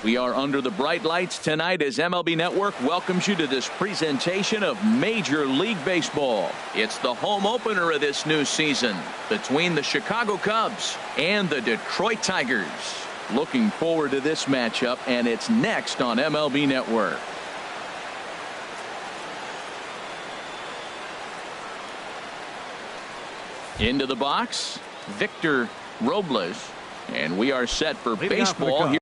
We are under the bright lights tonight as MLB Network welcomes you to this presentation of Major League Baseball. It's the home opener of this new season between the Chicago Cubs and the Detroit Tigers. Looking forward to this matchup, and it's next on MLB Network. Into the box, Victor Robles, and we are set for baseball here.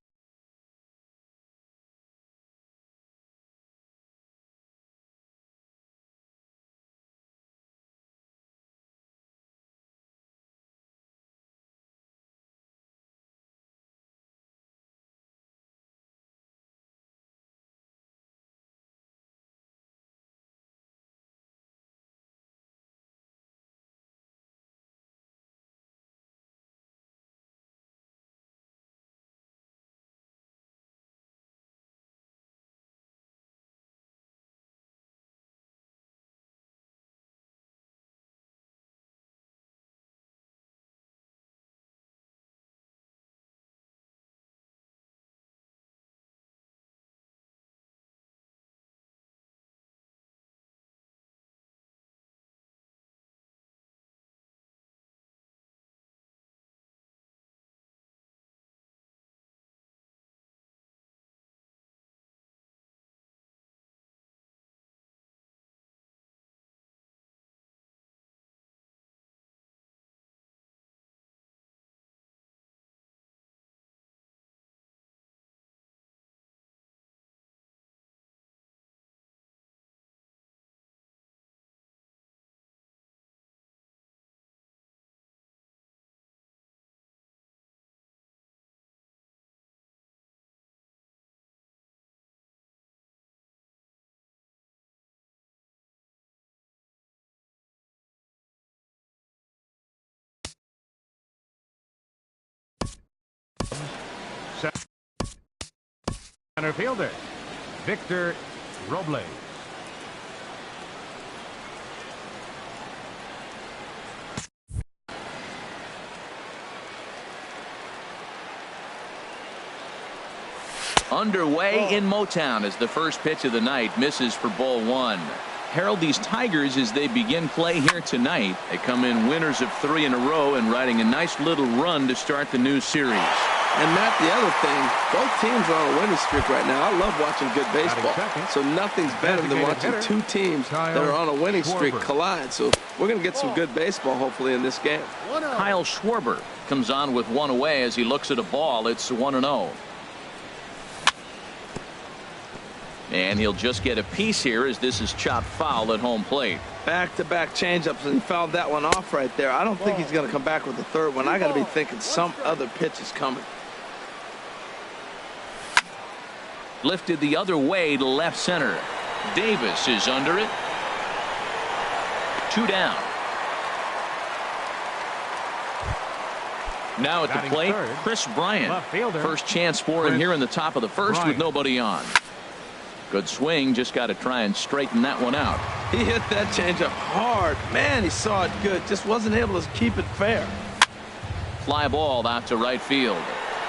Center fielder, Victor Robles. Underway in Motown as the first pitch of the night misses for ball one. Herald these Tigers as they begin play here tonight. They come in winners of 3 in a row and riding a nice little run to start the new series. And Matt, the other thing, both teams are on a winning streak right now. I love watching good baseball. So nothing's better than watching two teams that are on a winning streak collide. So we're going to get some good baseball, hopefully, in this game. Kyle Schwarber comes on with one away as he looks at a ball. It's 1-0. And he'll just get a piece here as this is chopped foul at home plate. Back-to-back changeups, and he fouled that one off right there. I don't think he's going to come back with the third one. I got to be thinking some other pitch is coming. Lifted the other way to left center. Davis is under it. 2 down. Now at the plate, Chris Bryant. First chance for him here in the top of the first with nobody on. Good swing, just got to try and straighten that one out. He hit that changeup hard. Man, he saw it good. Just wasn't able to keep it fair. Fly ball out to right field.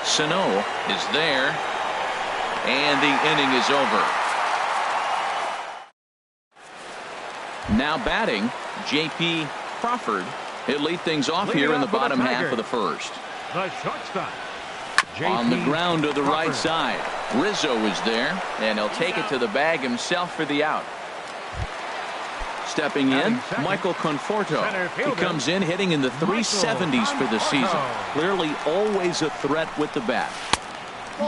Sano is there. And the inning is over. Now batting, J.P. Crawford. He'll lead things off here in the bottom half of the first. The shortstop. On the ground to the right side. Rizzo is there, and he'll take it to the bag himself for the out. Stepping in, Michael Conforto. He comes in hitting in the 370s for the season. Clearly always a threat with the bat.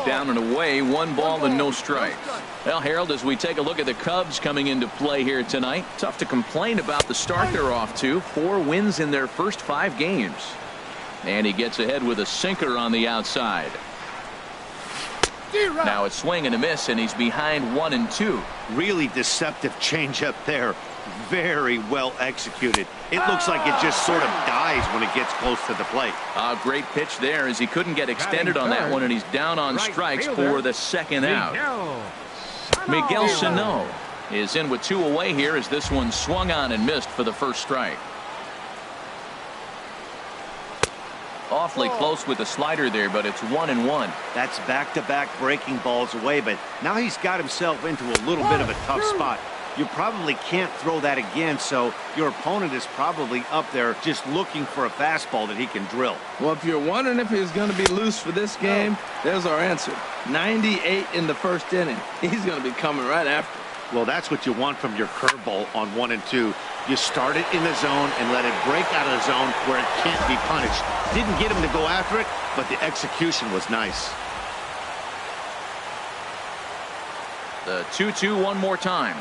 Down and away, 1 ball and no strikes. Well, Harold, as we take a look at the Cubs coming into play here tonight, tough to complain about the start they're off to. 4 wins in their first 5 games. And he gets ahead with a sinker on the outside. Now a swing and a miss, and he's behind 1-2. Really deceptive changeup there. Very well executed. It looks like it just sort of dies when it gets close to the plate. A great pitch there as he couldn't get extended on that one, and he's down on strikes for the second out. Miguel Sano is in with 2 away here as this one swung on and missed for the first strike. Awfully close with the slider there, but it's 1-1. That's back-to-back breaking balls away, but now he's got himself into a little bit of a tough spot. You probably can't throw that again, so your opponent is probably up there just looking for a fastball that he can drill. Well, if you're wondering if he's going to be loose for this game, there's our answer. 98 in the first inning. He's going to be coming right after. Well, that's what you want from your curveball on 1 and 2. You start it in the zone and let it break out of the zone where it can't be punished. Didn't get him to go after it, but the execution was nice. The 2-2 one more time.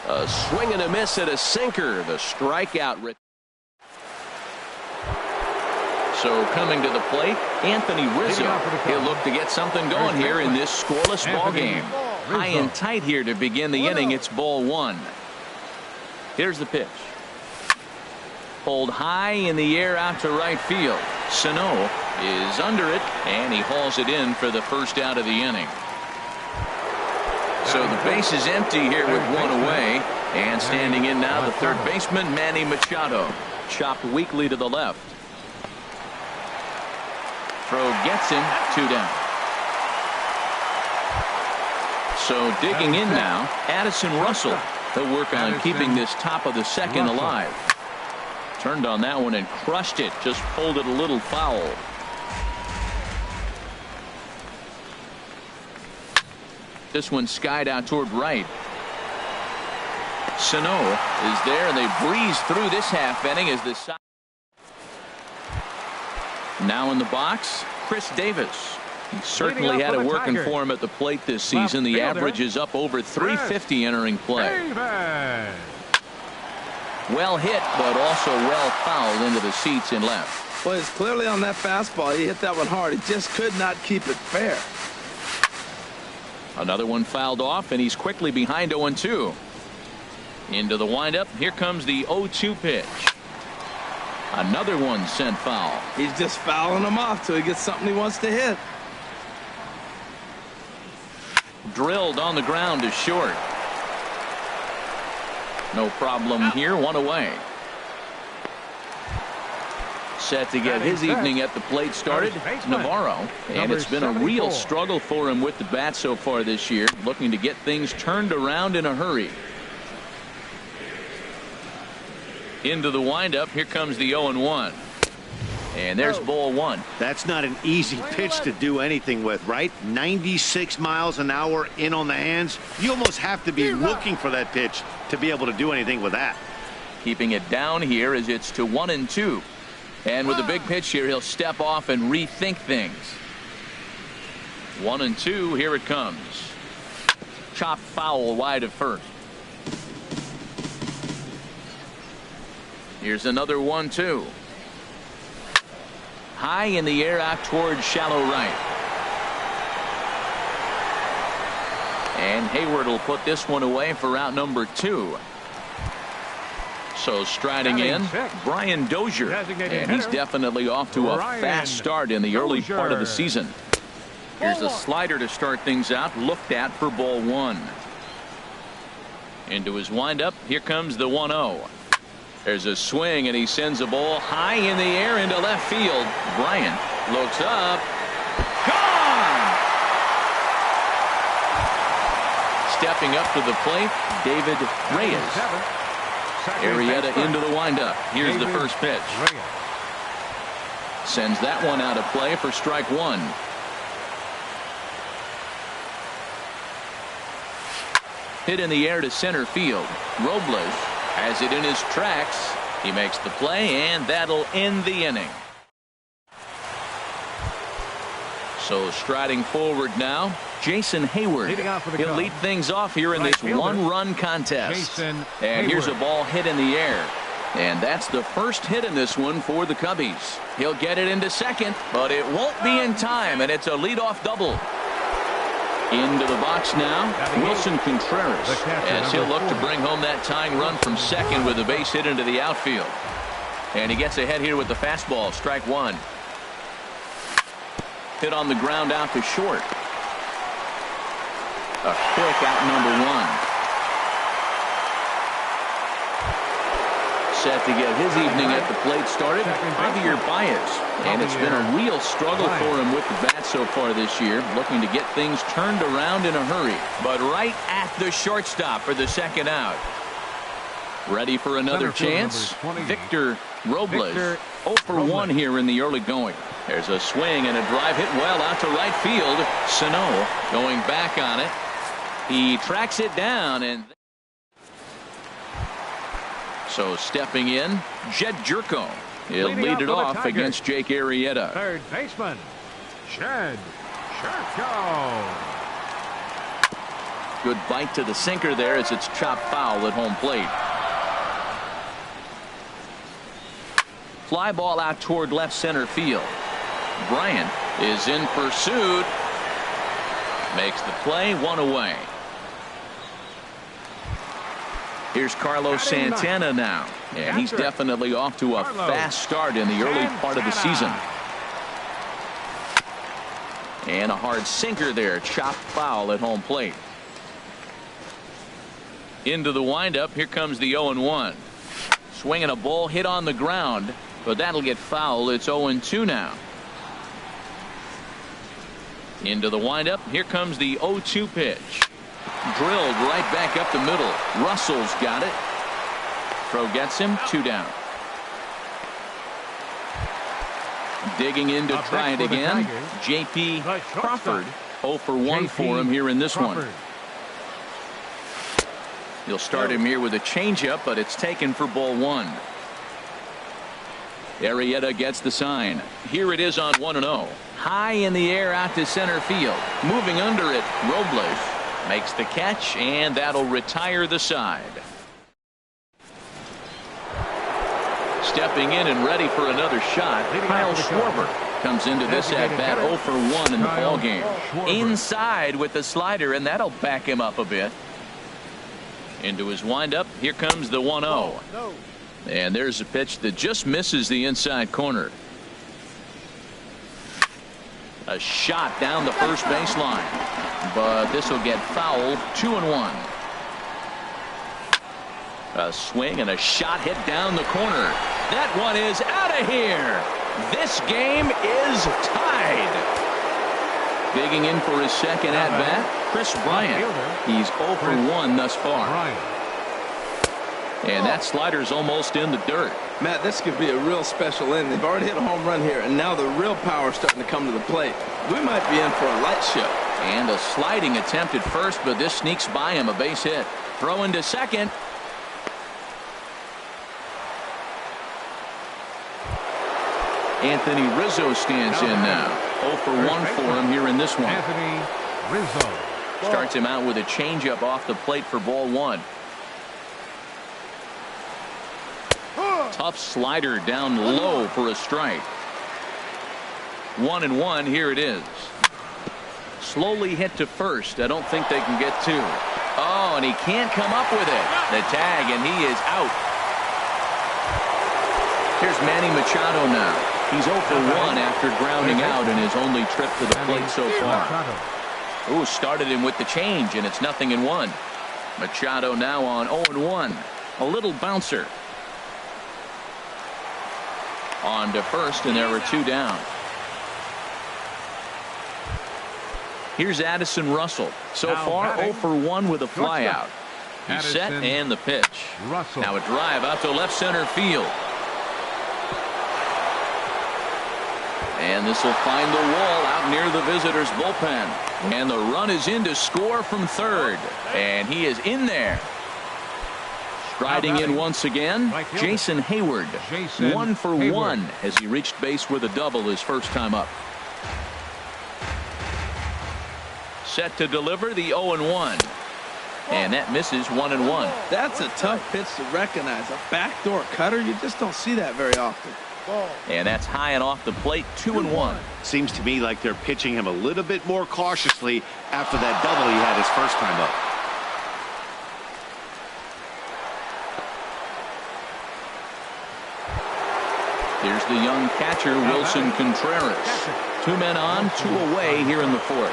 A swing and a miss at a sinker. The strikeout. So coming to the plate, Anthony Rizzo. He'll look to get something going here in this scoreless ball game. High and tight here to begin the inning. It's ball 1. Here's the pitch. Pulled high in the air out to right field. Sano is under it, and he hauls it in for the first out of the inning. So the base is empty here with 1 away. And standing in now, the third baseman, Manny Machado. Chopped weakly to the left. Throw gets him, 2 down. So digging in now, Addison Russell. He'll work on keeping this top of the second alive. Turned on that one and crushed it. Just pulled it a little foul. This one skied out toward right. Sano is there, and they breeze through this half inning as the side. Now in the box, Chris Davis. He certainly had it working for him at the plate this season. The average is up over 350 entering play. Well hit, but also well fouled into the seats in left. Well, he's clearly on that fastball. He hit that one hard. He just could not keep it fair. Another one fouled off, and he's quickly behind 0-2. Into the windup. Here comes the 0-2 pitch. Another one sent foul. He's just fouling them off till he gets something he wants to hit. Drilled on the ground to short. No problem here. 1 away. Set to get his evening at the plate started, Navarro. And it's been a real struggle for him with the bat so far this year. Looking to get things turned around in a hurry. Into the windup. Here comes the 0-1. And there's ball 1. That's not an easy pitch to do anything with, right? 96 miles an hour in on the hands. You almost have to be looking for that pitch to be able to do anything with that. Keeping it down here as it's to 1-2. And with a big pitch here, he'll step off and rethink things. 1-2. Here it comes. Chop foul wide of first. Here's another 1-2. High in the air out towards shallow right. And Hayward will put this one away for out number 2. So striding in, Brian Dozier. And he's definitely off to a fast start in the early part of the season. Here's a slider to start things out, looked at for ball 1. Into his windup. Here comes the 1-0. There's a swing, and he sends a ball high in the air into left field. Bryant looks up. Gone! Stepping up to the plate, David Reyes. Arrieta into the windup. Here's the first pitch. Sends that one out of play for strike 1. Hit in the air to center field. Robles has it in his tracks. He makes the play, and that'll end the inning. So striding forward now, Jason Hayward. He'll lead things off here in this one-run contest. And here's a ball hit in the air. And that's the first hit in this one for the Cubbies. He'll get it into second, but it won't be in time, and it's a leadoff double. Into the box now, Wilson Contreras, as he'll look to bring home that tying run from second with a base hit into the outfield. And he gets ahead here with the fastball, strike 1. Hit on the ground out to short. A quick out number 1. set to get his evening at the plate started, Javier Baez. And it's been a real struggle for him with the bat so far this year, looking to get things turned around in a hurry. But right at the shortstop for the second out. Ready for another chance? Victor Robles. 0 for 1 here in the early going. There's a swing and a drive hit well out to right field. Sano going back on it. He tracks it down, and so stepping in, Jed Jerko. He'll lead it off against Jake Arrieta. Third baseman, Jed Jerko. Good bite to the sinker there as it's chopped foul at home plate. Fly ball out toward left center field. Bryant is in pursuit. Makes the play, 1 away. Here's Carlos Santana now. And he's definitely off to a fast start in the early part of the season. And a hard sinker there, chopped foul at home plate. Into the windup, here comes the 0-1. Swinging a ball hit on the ground, but that'll get foul. It's 0-2 now. Into the windup, here comes the 0-2 pitch. Drilled right back up the middle. Russell's got it. Throw gets him, 2 down. Digging in to try it again. J.P. Crawford. 0 for 1 for him here in this one. He'll start him here with a changeup, but it's taken for ball 1. Arrieta gets the sign. Here it is on 1-0. High in the air out to center field. Moving under it, Robles makes the catch, and that'll retire the side. Stepping in and ready for another shot, Kyle Schwarber comes into this at-bat 0 for 1 in the ballgame. Inside with the slider, and that'll back him up a bit. Into his windup, here comes the 1-0. And there's a pitch that just misses the inside corner. A shot down the first baseline, but this will get fouled. 2-1. A swing and a shot hit down the corner. That one is out of here. This game is tied. Digging in for his second at bat, Chris Bryant. He's 0 for 1 thus far. And that slider's almost in the dirt. Matt, this could be a real special inning. They've already hit a home run here, and now the real power is starting to come to the plate. We might be in for a light show. And a sliding attempt at first, but this sneaks by him, a base hit. Throw into second. Anthony Rizzo stands in now. 0 for 1 for him here in this one. Anthony Rizzo starts him out with a changeup off the plate for ball 1. Tough slider down low for a strike. 1-1. Here it is. Slowly hit to first. I don't think they can get 2. Oh, and he can't come up with it. The tag, and he is out. Here's Manny Machado now. He's 0 for 1 after grounding out in his only trip to the plate so far. Ooh, started him with the change, and it's 0-1. Machado now on 0-1. A little bouncer. On to first, and there were 2 down. Here's Addison Russell. So far, 0 for 1 with a flyout. He's set, and the pitch. Now a drive out to left center field. And this will find the wall out near the visitors' bullpen. And the run is in to score from third. And he is in there. Striding in once again, Jason Hayward. 1 for 1 as he reached base with a double his first time up. Set to deliver the 0-1. And that misses 1-1. That's a tough pitch to recognize. A backdoor cutter, you just don't see that very often. And that's high and off the plate. 2-1. Seems to me like they're pitching him a little bit more cautiously after that double he had his first time up. Here's the young catcher, Wilson Contreras. 2 men on, 2 away here in the 4th.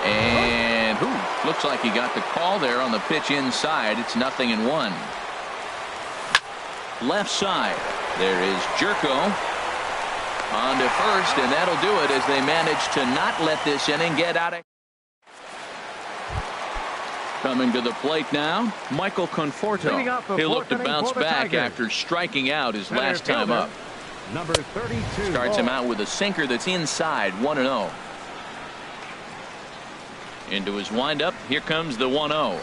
And looks like he got the call there on the pitch inside. It's 0-1. left side. There is Jerko on to first, and that'll do it as they manage to not let this inning get out of. Coming to the plate now, Michael Conforto. He'll look to bounce back after striking out his last time up. Number 32. Starts him out with a sinker that's inside, 1-0. Into his windup, here comes the 1-0.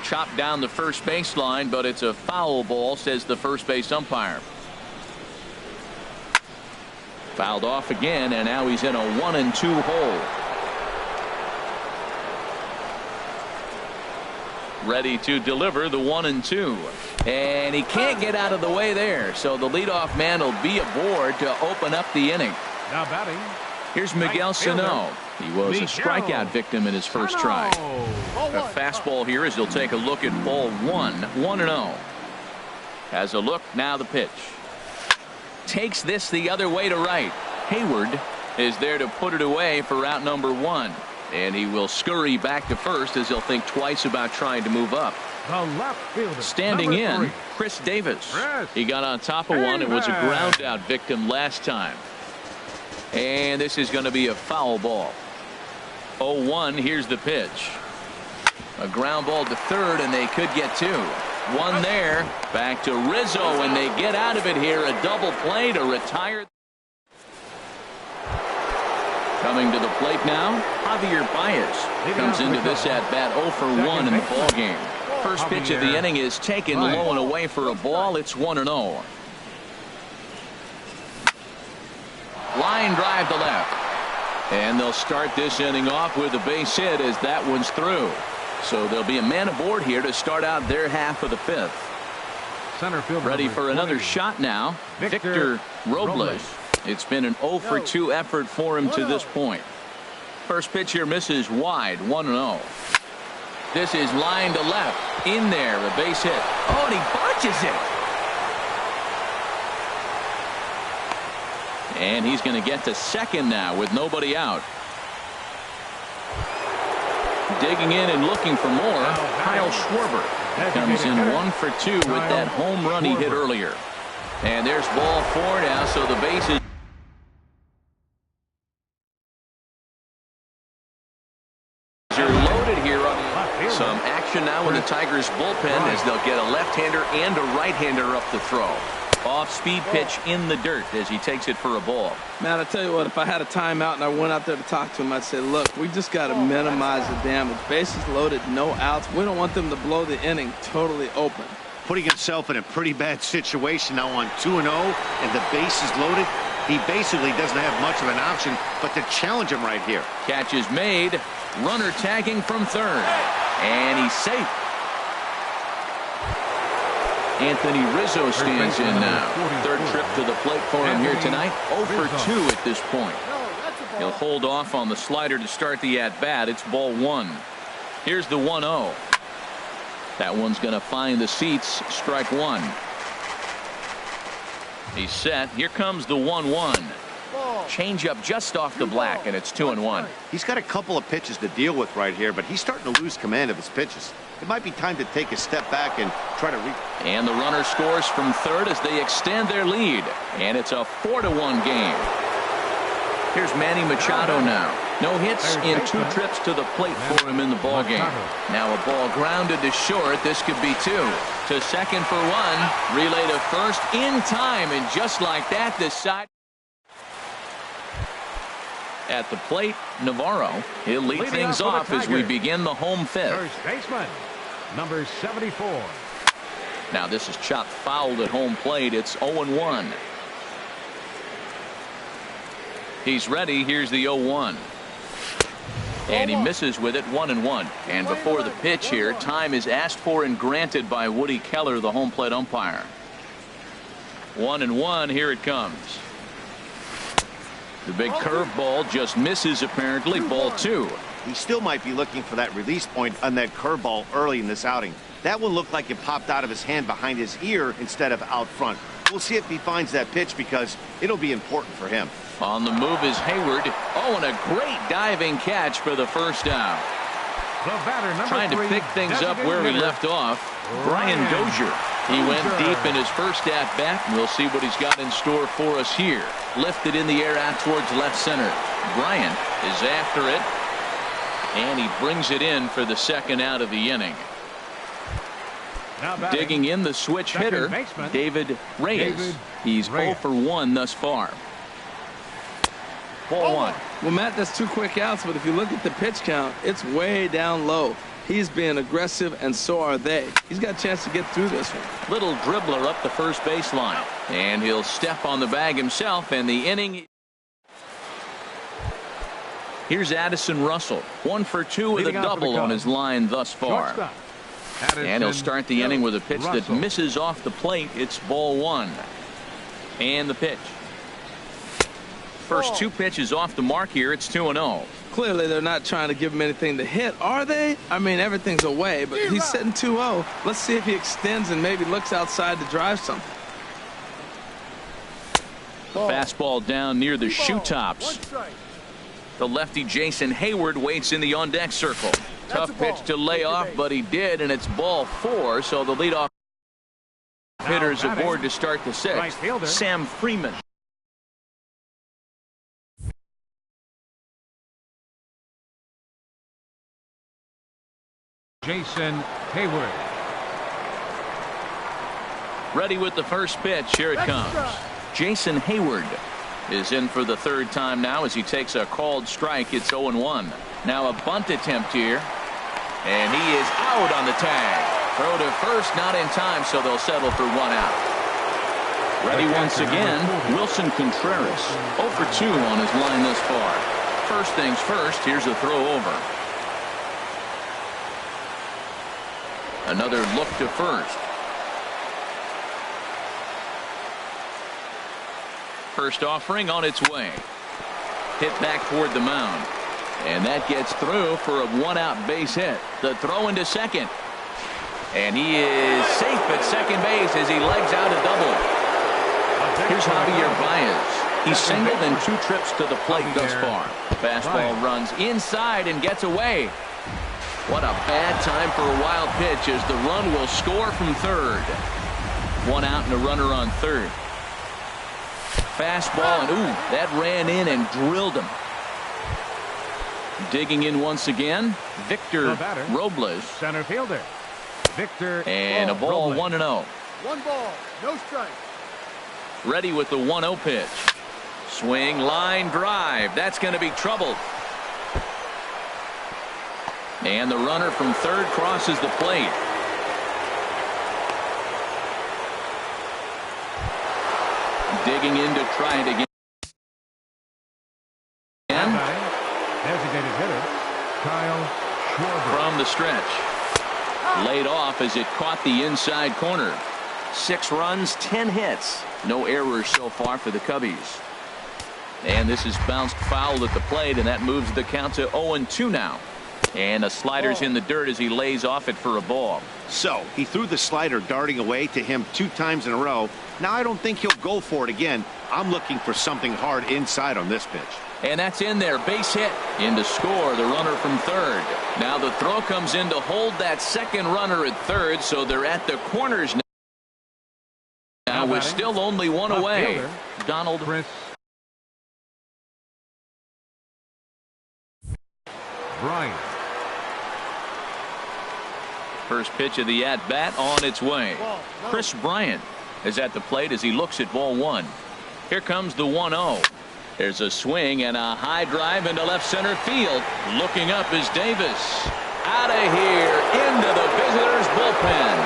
Chopped down the first baseline, but it's a foul ball, says the first base umpire. Fouled off again, and now he's in a 1-2 hole. Ready to deliver the 1-2. And he can't get out of the way there, so the leadoff man will be aboard to open up the inning. Now batting. Here's Miguel Sano. He was a strikeout victim in his first try. A fastball here as he'll take a look at ball 1-0. Has a look, now the pitch. Takes this the other way to right. Hayward is there to put it away for out number 1. And he will scurry back to first as he'll think twice about trying to move up. The left fielder. Standing in, Chris Davis. He got on top of one and was a ground out victim last time. And this is going to be a foul ball. 0-1, here's the pitch. A ground ball to third, and they could get 2. One there. Back to Rizzo, and they get out of it here. A double play to retire. Coming to the plate now, Javier Baez comes into this at bat 0 for 1 in the ball game. First pitch of the inning is taken low and away for a ball. It's 1-0. Line drive to left. And they'll start this inning off with a base hit as that one's through. So there'll be a man aboard here to start out their half of the 5th. Center field ready for another shot now. Victor Robles. It's been an 0 for 2 effort for him to this point. First pitch here misses wide, 1-0. This is line to left. In there, a base hit. Oh, and he botches it. And he's going to get to second now with nobody out. Digging in and looking for more, Kyle Schwarber comes in 1 for 2 with that home run he hit earlier. And there's ball 4 now, so the bases are loaded here on some action now in the Tigers bullpen as they'll get a left-hander and a right-hander up the throw. Off-speed pitch in the dirt as he takes it for a ball. Man, I tell you what, if I had a timeout and I went out there to talk to him, I'd say, look, we just got to minimize the damage. Bases loaded, no outs. We don't want them to blow the inning totally open. Putting himself in a pretty bad situation now on 2-0 and the bases loaded. He basically doesn't have much of an option but to challenge him right here. Catch is made. Runner tagging from third. And he's safe. Anthony Rizzo stands in now. Third trip to the plate for him here tonight. 0 for 2 at this point. He'll hold off on the slider to start the at-bat. It's ball 1. Here's the 1-0. That one's going to find the seats. Strike 1. He's set. Here comes the 1-1. Change up just off the black, and it's 2-1. He's got a couple of pitches to deal with right here, but he's starting to lose command of his pitches. It might be time to take a step back and try to And the runner scores from third as they extend their lead. And it's a 4-1 game. Here's Manny Machado now. No hits in 2 trips to the plate for him in the ball game. Now a ball grounded to short. This could be 2. To second for 1. Relay to first in time. And just like that, this side. At the plate, Navarro. He'll lead things off as we begin the home 5th. First baseman, number 74. Now this is chopped fouled at home plate. It's 0-1. He's ready. Here's the 0-1. And he misses with it, 1-1. And before the pitch here, time is asked for and granted by Woody Keller, the home plate umpire. 1-1. Here it comes. The big curveball just misses, apparently. Ball 2. He still might be looking for that release point on that curveball early in this outing. That one looked like it popped out of his hand behind his ear instead of out front. We'll see if he finds that pitch because it'll be important for him. On the move is Hayward. Oh, and a great diving catch for the first out. The batter, number Trying to 3, pick things up where he left off. Brian Dozier. He went deep in his first at-bat. We'll see what he's got in store for us here. Lifted in the air out towards left center. Bryant is after it. And he brings it in for the second out of the inning. Digging in the switch hitter, David Reyes. He's 0 for 1 thus far. Ball one. Well, Matt, that's 2 quick outs, but if you look at the pitch count, it's way down low. He's being aggressive, and so are they. He's got a chance to get through this one. Little dribbler up the first baseline. And he'll step on the bag himself, and the inning. Here's Addison Russell. 1 for 2 with a double on his line thus far. And he'll start the inning with a pitch that misses off the plate. It's ball one. And the pitch. First 2 pitches off the mark here. It's 2-0. Clearly, they're not trying to give him anything to hit, are they? I mean, everything's away, but he's sitting 2-0. Let's see if he extends and maybe looks outside to drive something. Fastball down near the shoe tops. The lefty Jason Hayward waits in the on-deck circle. Tough pitch to lay off, but he did, and it's ball 4, so the leadoff hitter's aboard to start the 6th. Sam Freeman. Jason Hayward. Ready with the first pitch. Here it comes. Jason Hayward is in for the 3rd time now as he takes a called strike. It's 0-1. Now a bunt attempt here. And he is out on the tag. Throw to first, not in time, so they'll settle for 1 out. Ready once again, Wilson Contreras. 0 for 2 on his line thus far. First things first, here's a throw over. Another look to first. First offering on its way. Hit back toward the mound. And that gets through for a 1-out base hit. The throw into second. And he is safe at second base as he legs out a double. Here's Javier Baez. He's singled in 2 trips to the plate thus far. Fastball runs inside and gets away. What a bad time for a wild pitch as the run will score from third. 1 out and a runner on third. Fastball, and ooh, that ran in and drilled him. Digging in once again, Victor Robles. Center fielder. Victor. And a ball, 1-0. 1 ball, no strike. Ready with the 1-0 pitch. Swing, line drive. That's going to be troubled. And the runner from third crosses the plate. Digging in to try it again. Designated hitter, Kyle Schwarber. From the stretch. Laid off as it caught the inside corner. 6 runs, 10 hits. No errors so far for the Cubbies. And this is bounced foul at the plate, and that moves the count to 0-2 now. And a slider's in the dirt as he lays off it for a ball. So he threw the slider darting away to him 2 times in a row. Now I don't think he'll go for it again. I'm looking for something hard inside on this pitch. And that's in there. Base hit. In to score the runner from third. Now the throw comes in to hold that second runner at third, so they're at the corners now with still only 1 away. Donald Chris Bryant. First pitch of the at-bat on its way. Chris Bryant is at the plate as he looks at ball 1. Here comes the 1-0. There's a swing and a high drive into left center field. Looking up is Davis. Out of here into the visitors' bullpen.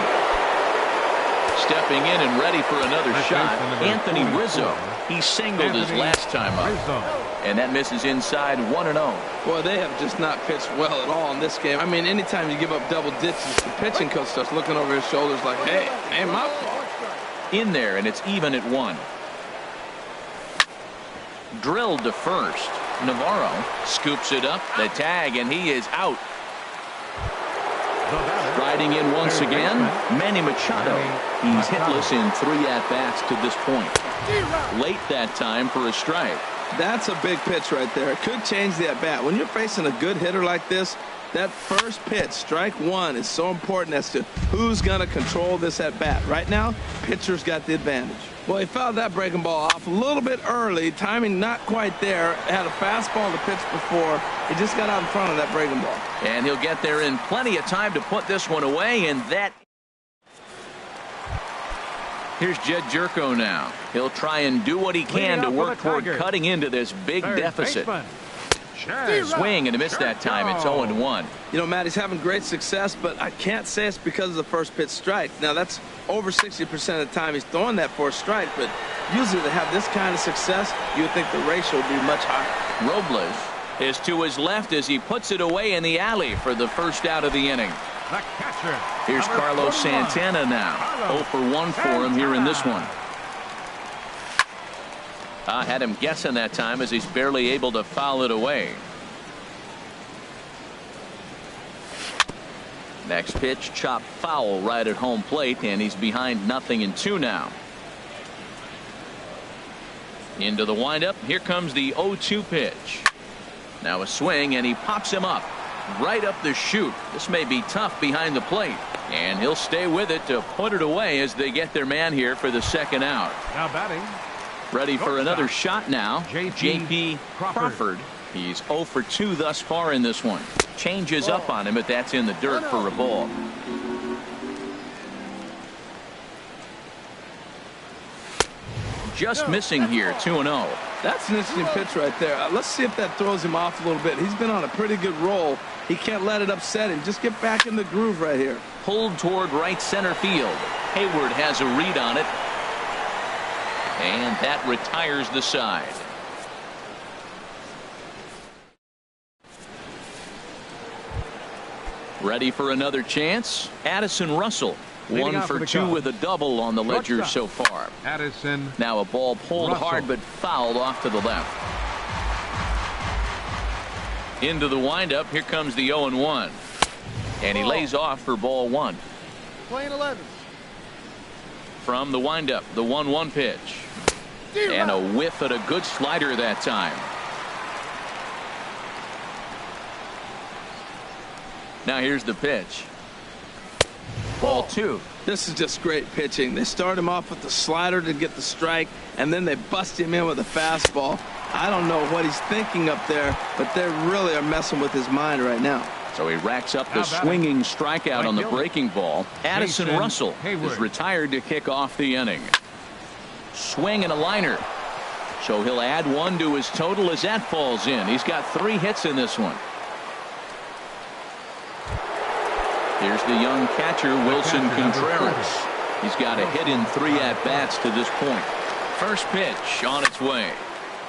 Stepping in and ready for another shot, Anthony Rizzo. He singled his last time up. And that misses inside 1-0. Boy, they have just not pitched well at all in this game. I mean, anytime you give up double digits, the pitching coach starts looking over his shoulders like, hey, ain't my fault. In there, and it's even at 1. Drilled to first. Navarro scoops it up, the tag, and he is out. Riding in once again, Manny Machado. He's hitless in 3 at-bats to this point. Late that time for a strike. That's a big pitch right there. It could change the at-bat. When you're facing a good hitter like this, that first pitch, strike one, is so important as to who's going to control this at-bat. Right now, pitcher's got the advantage. Well, he fouled that breaking ball off a little bit early. Timing not quite there. Had a fastball to pitch before. He just got out in front of that breaking ball. And he'll get there in plenty of time to put this one away, and that... Here's Jed Jerko now. He'll try and do what he can to work toward cutting into this big deficit. Swing and a miss that time. It's 0-1. You know, Matt, he's having great success, but I can't say it's because of the first pitch strike. Now, that's over 60% of the time he's throwing that for a strike, but usually to have this kind of success, you would think the ratio would be much higher. Robles is to his left as he puts it away in the alley for the first out of the inning. The catcher. Here's Carlos Santana now. 0 for 1 for him here in this one. Had him guessing that time as he's barely able to foul it away. Next pitch, chopped foul right at home plate, and he's behind 0-2 now. Into the windup. Here comes the 0-2 pitch. Now a swing, and he pops him up right up the chute. This may be tough behind the plate, and he'll stay with it to put it away as they get their man here for the second out. Now batting. Ready for another shot now. J.P. Crawford. He's 0 for 2 thus far in this one. Changes up on him, but that's in the dirt for a ball. Just missing here, 2-0. That's an interesting pitch right there. Let's see if that throws him off a little bit. He's been on a pretty good roll. He can't let it upset him. Just get back in the groove right here. Pulled toward right center field. Hayward has a read on it. And that retires the side. Ready for another chance? Addison Russell. 1 for 2 with a double on the ledger so far. Addison. Now a ball pulled hard but fouled off to the left. Into the windup. Here comes the 0-1. And he lays off for ball 1. Playing 11. From the windup, the 1-1 pitch. And a whiff at a good slider that time. Now here's the pitch. Ball 2. This is just great pitching. They start him off with the slider to get the strike, and then they bust him in with a fastball. I don't know what he's thinking up there, but they really are messing with his mind right now. So he racks up the swinging strikeout on the breaking ball. Addison Russell is retired to kick off the inning. Swing and a liner. So he'll add 1 to his total as that falls in. He's got 3 hits in this one. Here's the young catcher, Wilson Contreras. He's got a hit in 3 at-bats to this point. First pitch on its way.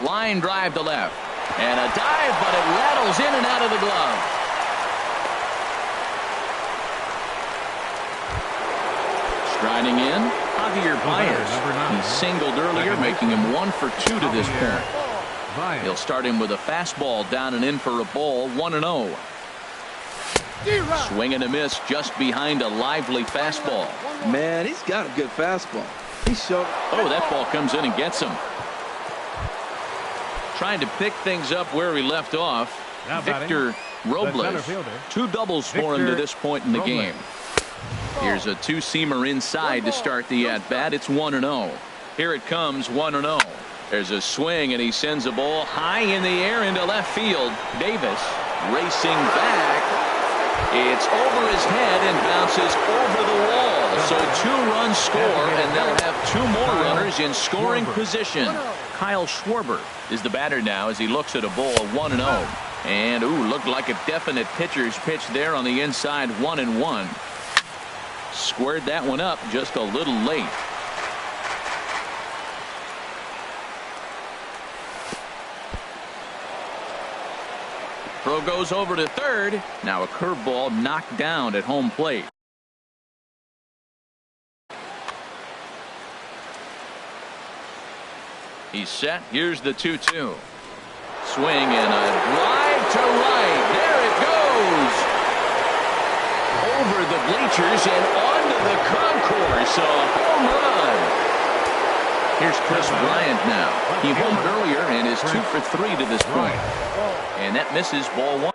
Line drive to left. And a dive, but it rattles in and out of the glove. Striding in, Javier Baez. He singled earlier, making him 1 for 2 to this point. He'll start him with a fastball down and in for a ball, 1-0. Swing and a miss just behind a lively fastball. Man, he's got a good fastball. He showed. Oh, that ball comes in and gets him. Trying to pick things up where he left off. Victor Robles. 2 doubles for him to this point in the game. Here's a 2-seamer inside to start the at-bat. It's 1-0. Here it comes, 1-0. There's a swing, and he sends a ball high in the air into left field. Davis racing back. It's over his head and bounces over the wall. So 2-run score, and they'll have 2 more runners in scoring position. Kyle Schwarber is the batter now as he looks at a ball, 1-0. And, looked like a definite pitcher's pitch there on the inside, 1-1. Squared that one up just a little late. Throw goes over to third. Now a curveball knocked down at home plate. He's set. Here's the 2-2. Swing and a drive to right. There it goes. Over the bleachers and onto the concourse. A home run. Here's Chris Bryant now. He homered earlier and is 2 for 3 to this point. And that misses ball 1.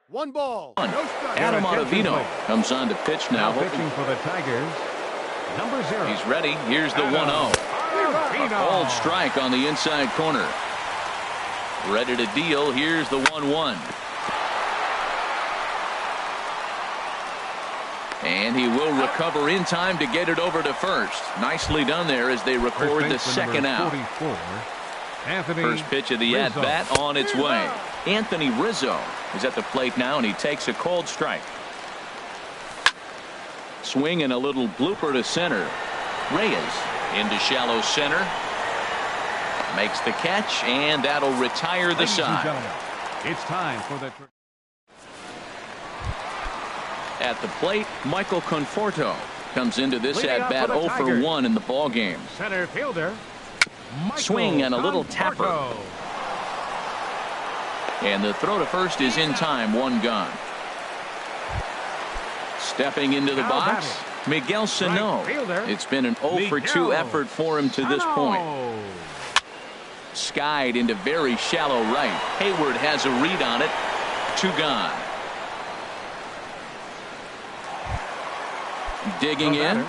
One ball. No strike. Adam Ottavino comes on to pitch now. Pitching for the Tigers, number 0. He's ready. Here's the 1-0. A called strike on the inside corner. Ready to deal. Here's the 1-1. And he will recover in time to get it over to first. Nicely done there as they record the second out. First pitch of the at-bat on its way. Anthony Rizzo is at the plate now, and he takes a called strike. Swing and a little blooper to center. Reyes into shallow center. Makes the catch, and that'll retire the side. It's time for the... At the plate, Michael Conforto comes into this at-bat 0 for 1 in the ball game. Center fielder. Swing and a little tapper. And the throw to first is in time, 1 gone. Stepping into the box, Miguel Sano. It's been an 0 for 2 effort for him to this point. Skied into very shallow right. Hayward has a read on it. 2 gone. Digging in.